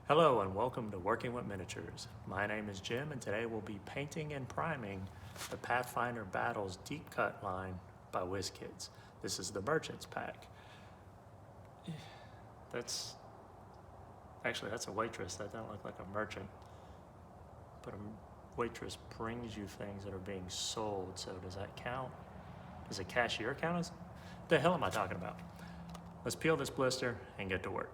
Hello and welcome to Working with Miniatures. My name is Jim and today we'll be painting and priming the Pathfinder Battles Deep Cut line by WizKids. This is the Merchant's Pack. That's a waitress. That doesn't look like a merchant. But a waitress brings you things that are being sold, so does that count? Does a cashier count as? The hell am I talking about? Let's peel this blister and get to work.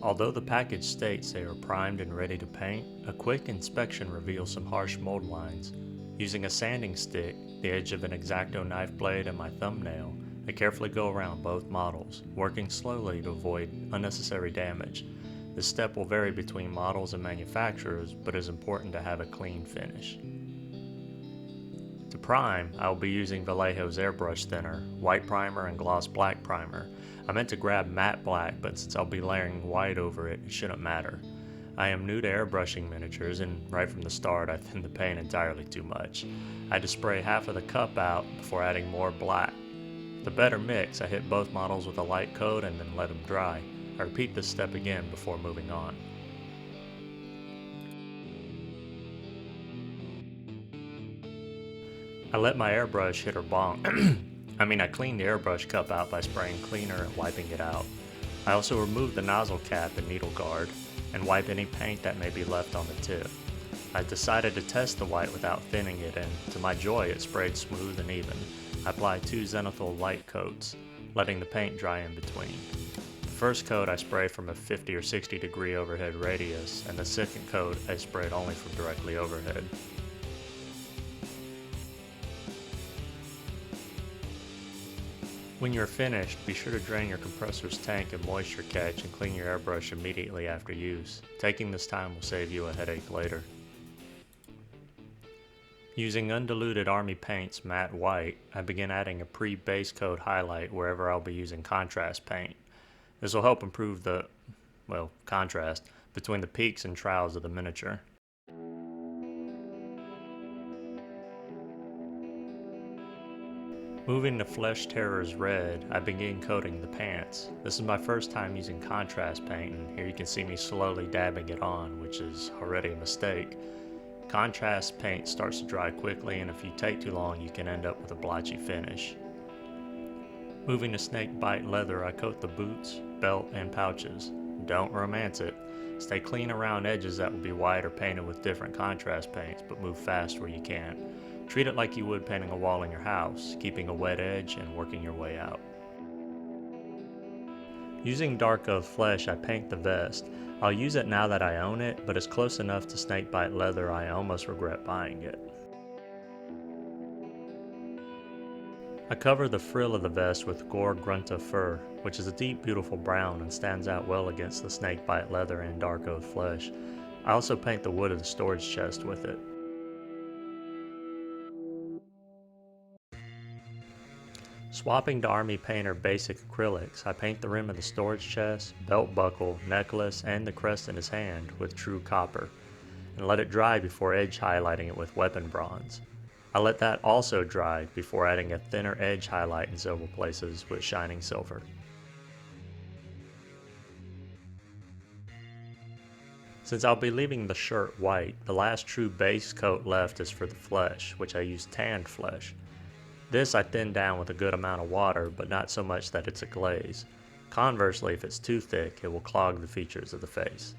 Although the package states they are primed and ready to paint, a quick inspection reveals some harsh mold lines. Using a sanding stick, the edge of an X-Acto knife blade, and my thumbnail, I carefully go around both models, working slowly to avoid unnecessary damage. This step will vary between models and manufacturers, but is important to have a clean finish. To prime, I will be using Vallejo's airbrush thinner, white primer, and gloss black primer. I meant to grab matte black, but since I'll be layering white over it, it shouldn't matter. I am new to airbrushing miniatures, and right from the start I thinned the paint entirely too much. I had to spray half of the cup out before adding more black. The better mix, I hit both models with a light coat and then let them dry. I repeat this step again before moving on. I let my airbrush hit her bonk. I cleaned the airbrush cup out by spraying cleaner and wiping it out. I also removed the nozzle cap and needle guard, and wipe any paint that may be left on the tip. I decided to test the white without thinning it, and to my joy it sprayed smooth and even. I applied 2 zenithal light coats, letting the paint dry in between. The first coat I sprayed from a 50 or 60 degree overhead radius, and the second coat I sprayed only from directly overhead. When you're finished, be sure to drain your compressor's tank of moisture catch and clean your airbrush immediately after use. Taking this time will save you a headache later. Using undiluted Army Paints matte white, I begin adding a pre-base coat highlight wherever I'll be using contrast paint. This will help improve the, contrast between the peaks and troughs of the miniature. Moving to Flesh Terror's red, I begin coating the pants. This is my first time using contrast paint, and here you can see me slowly dabbing it on, which is already a mistake. Contrast paint starts to dry quickly, and if you take too long you can end up with a blotchy finish. Moving to snake bite leather, I coat the boots, belt, and pouches. Don't romance it. Stay clean around edges that will be white or painted with different contrast paints, but move fast where you can. Treat it like you would painting a wall in your house, keeping a wet edge and working your way out. Using Dark Oath Flesh, I paint the vest. I'll use it now that I own it, but it's close enough to snakebite leather I almost regret buying it. I cover the frill of the vest with Gore Grunta fur, which is a deep, beautiful brown and stands out well against the snakebite leather and Dark Oath Flesh. I also paint the wood of the storage chest with it. Swapping to Army Painter basic acrylics, I paint the rim of the storage chest, belt buckle, necklace, and the crest in his hand with true copper, and let it dry before edge highlighting it with weapon bronze. I let that also dry before adding a thinner edge highlight in several places with shining silver. Since I'll be leaving the shirt white, the last true base coat left is for the flesh, which I use tanned flesh. This I thin down with a good amount of water, but not so much that it's a glaze. Conversely, if it's too thick, it will clog the features of the face.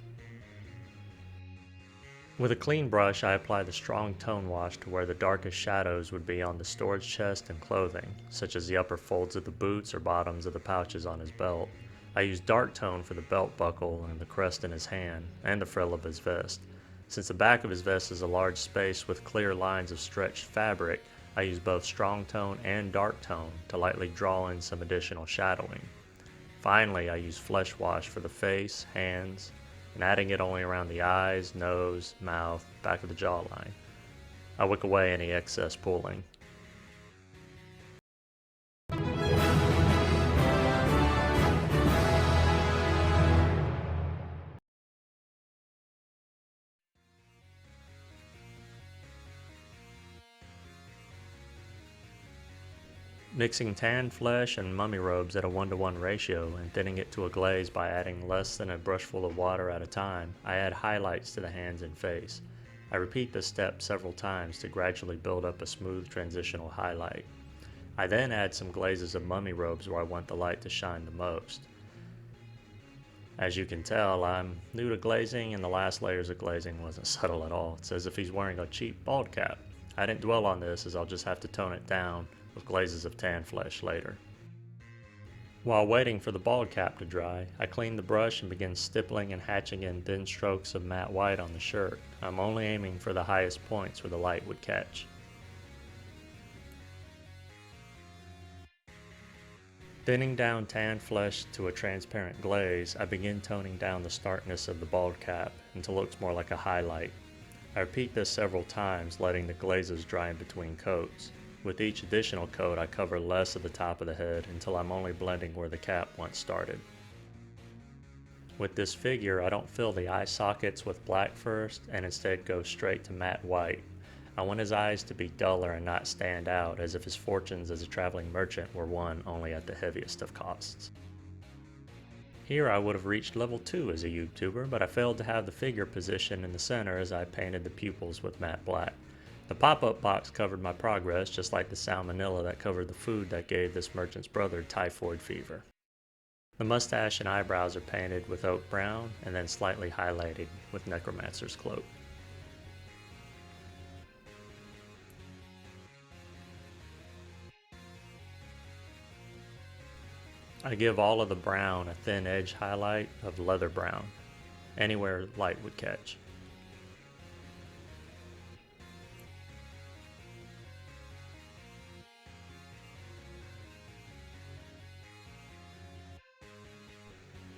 With a clean brush, I apply the strong tone wash to where the darkest shadows would be on the storage chest and clothing, such as the upper folds of the boots or bottoms of the pouches on his belt. I use dark tone for the belt buckle and the crest in his hand, and the frill of his vest. Since the back of his vest is a large space with clear lines of stretched fabric, I use both strong tone and dark tone to lightly draw in some additional shadowing. Finally, I use flesh wash for the face, hands, and adding it only around the eyes, nose, mouth, back of the jawline. I wick away any excess pooling. Mixing tanned flesh and mummy robes at a 1-to-1 ratio and thinning it to a glaze by adding less than a brushful of water at a time, I add highlights to the hands and face. I repeat this step several times to gradually build up a smooth transitional highlight. I then add some glazes of mummy robes where I want the light to shine the most. As you can tell, I'm new to glazing, and the last layers of glazing wasn't subtle at all. It's as if he's wearing a cheap bald cap. I didn't dwell on this, as I'll just have to tone it down with glazes of tan flesh later. While waiting for the bald cap to dry, I clean the brush and begin stippling and hatching in thin strokes of matte white on the shirt. I'm only aiming for the highest points where the light would catch. Thinning down tan flesh to a transparent glaze, I begin toning down the starkness of the bald cap until it looks more like a highlight. I repeat this several times, letting the glazes dry in between coats. With each additional coat, I cover less of the top of the head until I'm only blending where the cap once started. With this figure, I don't fill the eye sockets with black first and instead go straight to matte white. I want his eyes to be duller and not stand out, as if his fortunes as a traveling merchant were won only at the heaviest of costs. Here I would have reached level 2 as a YouTuber, but I failed to have the figure positioned in the center as I painted the pupils with matte black. The pop-up box covered my progress, just like the salmonella that covered the food that gave this merchant's brother typhoid fever. The mustache and eyebrows are painted with oak brown and then slightly highlighted with necromancer's cloak. I give all of the brown a thin edge highlight of leather brown, anywhere light would catch.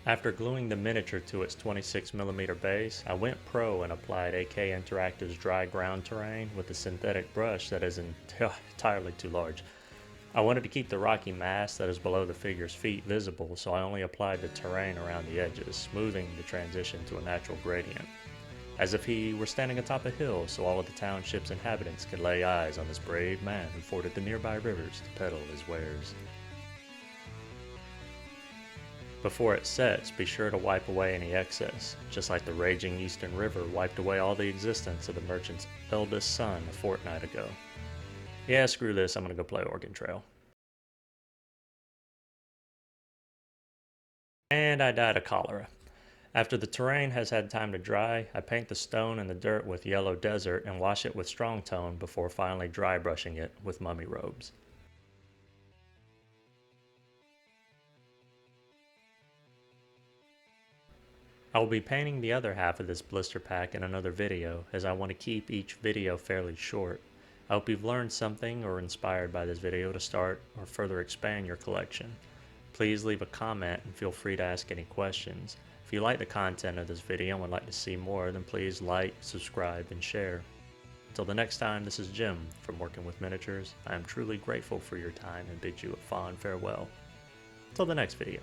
After gluing the miniature to its 26mm base, I went pro and applied AK Interactive's dry ground terrain with a synthetic brush that is entirely too large. I wanted to keep the rocky mass that is below the figure's feet visible, so I only applied the terrain around the edges, smoothing the transition to a natural gradient. As if he were standing atop a hill, so all of the township's inhabitants could lay eyes on this brave man who forded the nearby rivers to peddle his wares. Before it sets, be sure to wipe away any excess, just like the raging Eastern River wiped away all the existence of the merchant's eldest son a fortnight ago. Yeah, screw this, I'm gonna go play Oregon Trail. And I died of cholera. After the terrain has had time to dry, I paint the stone and the dirt with yellow desert and wash it with strong tone before finally dry brushing it with mummy robes. I will be painting the other half of this blister pack in another video, as I want to keep each video fairly short. I hope you've learned something or inspired by this video to start or further expand your collection. Please leave a comment and feel free to ask any questions. If you like the content of this video and would like to see more, then please like, subscribe, and share. Until the next time, this is Jim from Working with Miniatures. I am truly grateful for your time and bid you a fond farewell. Until the next video.